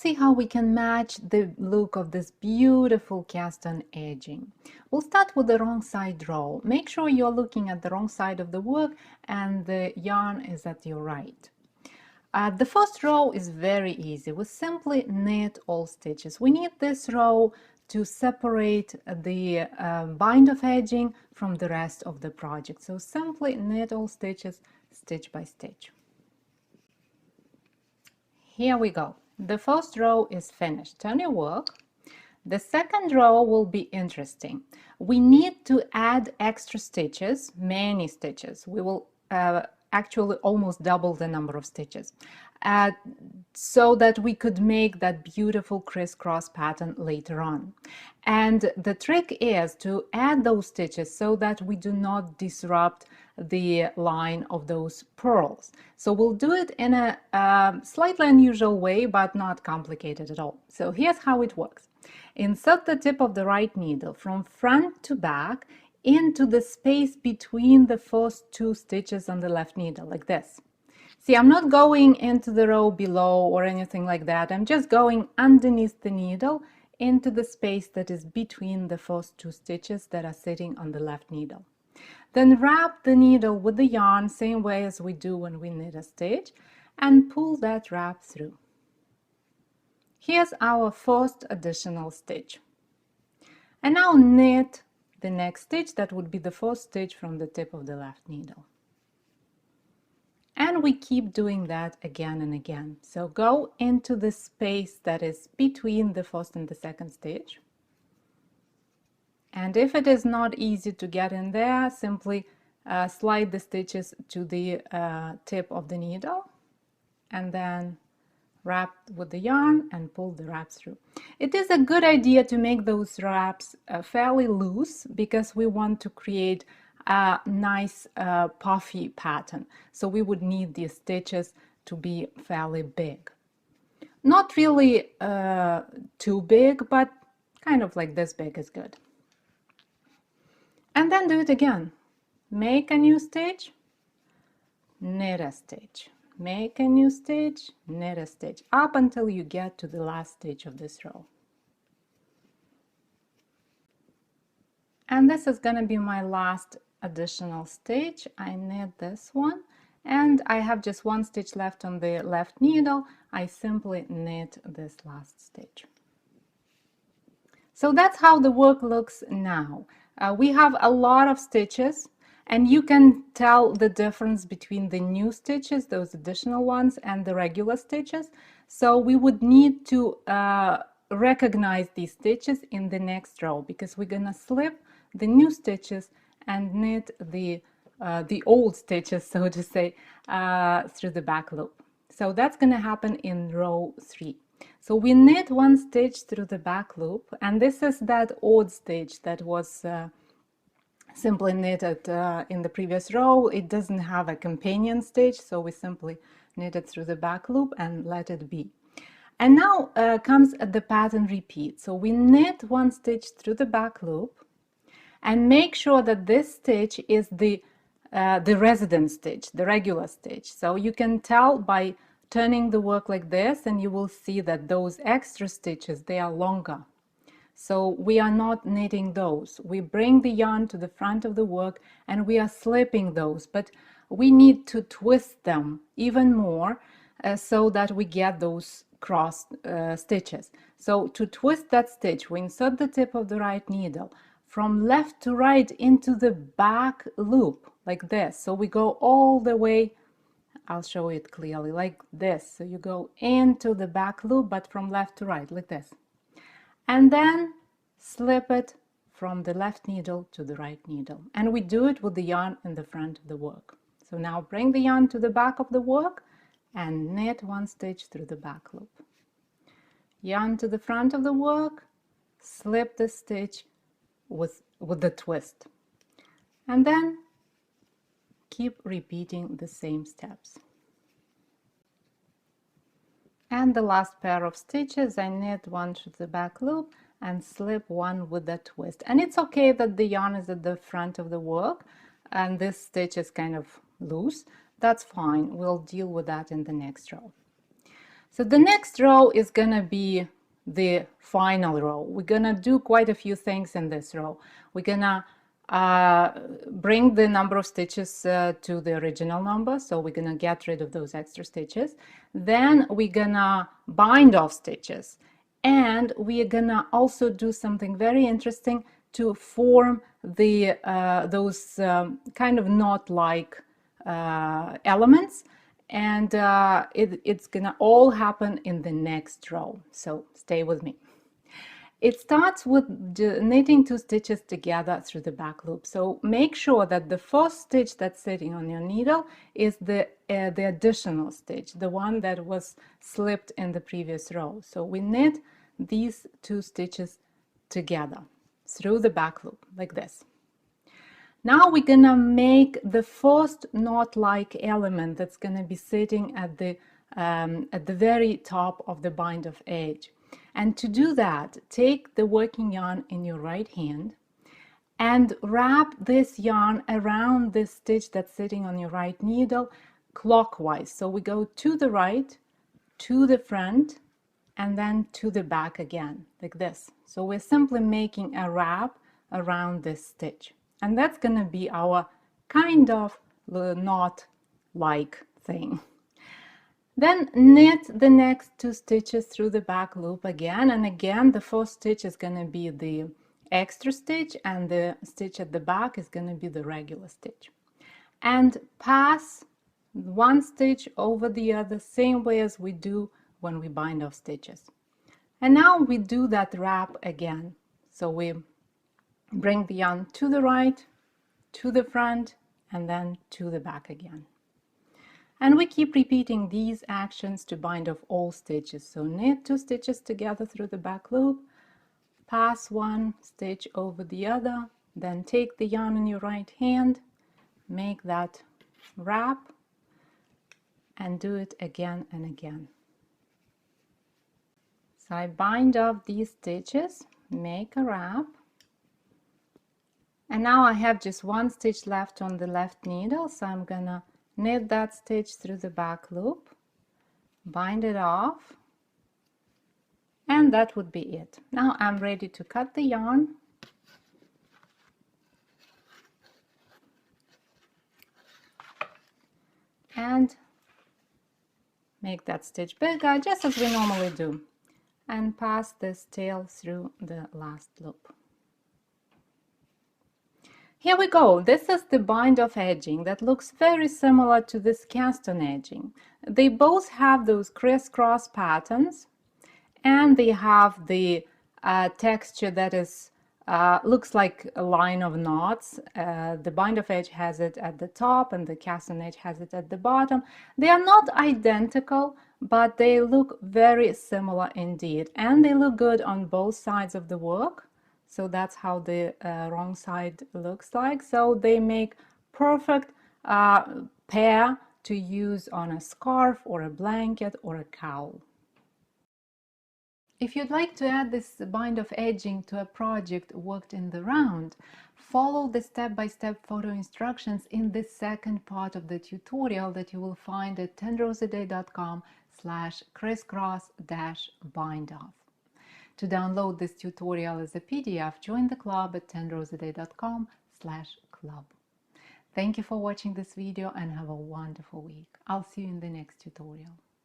see how we can match the look of this beautiful cast-on edging. We'll start with the wrong side row. Make sure you're looking at the wrong side of the work and the yarn is at your right. The first row is very easy. We simply knit all stitches. We need this row to separate the bind of edging from the rest of the project. So simply knit all stitches stitch by stitch. Here we go. The first row is finished. Turn your work. The second row will be interesting. We need to add extra stitches, many stitches. We will actually almost double the number of stitches so that we could make that beautiful crisscross pattern later on. And the trick is to add those stitches so that we do not disrupt the line of those purls. So we'll do it in a slightly unusual way, but not complicated at all. So here's how it works. Insert the tip of the right needle from front to back into the space between the first two stitches on the left needle, like this. See, I'm not going into the row below or anything like that. I'm just going underneath the needle into the space that is between the first two stitches that are sitting on the left needle. Then wrap the needle with the yarn, same way as we do when we knit a stitch, and pull that wrap through. Here's our first additional stitch. And now knit the next stitch. That would be the first stitch from the tip of the left needle. And we keep doing that again and again. So go into the space that is between the first and the second stitch. And if it is not easy to get in there, simply slide the stitches to the tip of the needle and then wrap with the yarn and pull the wrap through. It is a good idea to make those wraps fairly loose because we want to create a nice puffy pattern. So we would need these stitches to be fairly big. Not really too big, but kind of like this big is good. And then do it again. Make a new stitch, knit a stitch. Make a new stitch, knit a stitch, up until you get to the last stitch of this row. And this is going to be my last additional stitch. I knit this one and I have just one stitch left on the left needle. I simply knit this last stitch. So that's how the work looks now. We have a lot of stitches and you can tell the difference between the new stitches, those additional ones, and the regular stitches. So we would need to recognize these stitches in the next row because we're gonna slip the new stitches and knit the old stitches, so to say, through the back loop. So that's gonna happen in row 3. So we knit one stitch through the back loop, and this is that odd stitch that was simply knitted in the previous row. It doesn't have a companion stitch, so we simply knit it through the back loop and let it be. And now comes the pattern repeat. So we knit one stitch through the back loop and make sure that this stitch is the resident stitch, the regular stitch. So you can tell by turning the work like this, and you will see that those extra stitches, they are longer. So we are not knitting those. We bring the yarn to the front of the work and we are slipping those, but we need to twist them even more so that we get those cross stitches. So to twist that stitch, we insert the tip of the right needle from left to right into the back loop like this. So we go all the way, I'll show it clearly, like this. So you go into the back loop, but from left to right, like this. And then slip it from the left needle to the right needle. And we do it with the yarn in the front of the work. So now bring the yarn to the back of the work and knit one stitch through the back loop. Yarn to the front of the work, slip the stitch with the twist. And then keep repeating the same steps. And the last pair of stitches, I knit one through the back loop and slip one with a twist. And it's okay that the yarn is at the front of the work and this stitch is kind of loose. That's fine. We'll deal with that in the next row. So the next row is gonna be the final row. We're gonna do quite a few things in this row. We're gonna bring the number of stitches to the original number, so we're gonna get rid of those extra stitches. Then we're gonna bind off stitches, and we're gonna also do something very interesting to form the those kind of knot-like elements, and it's gonna all happen in the next row, so stay with me. It starts with knitting 2 stitches together through the back loop. So make sure that the first stitch that's sitting on your needle is the additional stitch, the one that was slipped in the previous row. So we knit these 2 stitches together through the back loop like this. Now we're gonna make the first knot-like element that's gonna be sitting at the very top of the bind-off edge. And to do that, take the working yarn in your right hand and wrap this yarn around this stitch that's sitting on your right needle clockwise. So we go to the right, to the front, and then to the back again, like this. So we're simply making a wrap around this stitch. And that's going to be our kind of knot-like thing. Then knit the next 2 stitches through the back loop again, and again the first stitch is going to be the extra stitch, and the stitch at the back is going to be the regular stitch. And pass one stitch over the other, same way as we do when we bind off stitches. And now we do that wrap again. So we bring the yarn to the right, to the front, and then to the back again. And we keep repeating these actions to bind off all stitches. So knit 2 stitches together through the back loop, pass one stitch over the other, then take the yarn in your right hand, make that wrap, and do it again and again. So I bind off these stitches, make a wrap, and now I have just 1 stitch left on the left needle, so I'm gonna knit that stitch through the back loop, bind it off, and that would be it. Now I'm ready to cut the yarn. And make that stitch bigger, just as we normally do, and pass this tail through the last loop. Here we go. This is the bind-off edging that looks very similar to this cast-on edging. They both have those criss-cross patterns, and they have the texture that is looks like a line of knots. The bind-off edge has it at the top, and the cast-on edge has it at the bottom. They are not identical, but they look very similar indeed, and they look good on both sides of the work. So that's how the wrong side looks like. So they make perfect pair to use on a scarf or a blanket or a cowl. If you'd like to add this bind-off edging to a project worked in the round, follow the step-by-step photo instructions in the second part of the tutorial that you will find at 10roseaday.com/crisscross-bindoff. To download this tutorial as a PDF, join the club at 10roseaday.com/club. Thank you for watching this video and have a wonderful week. I'll see you in the next tutorial.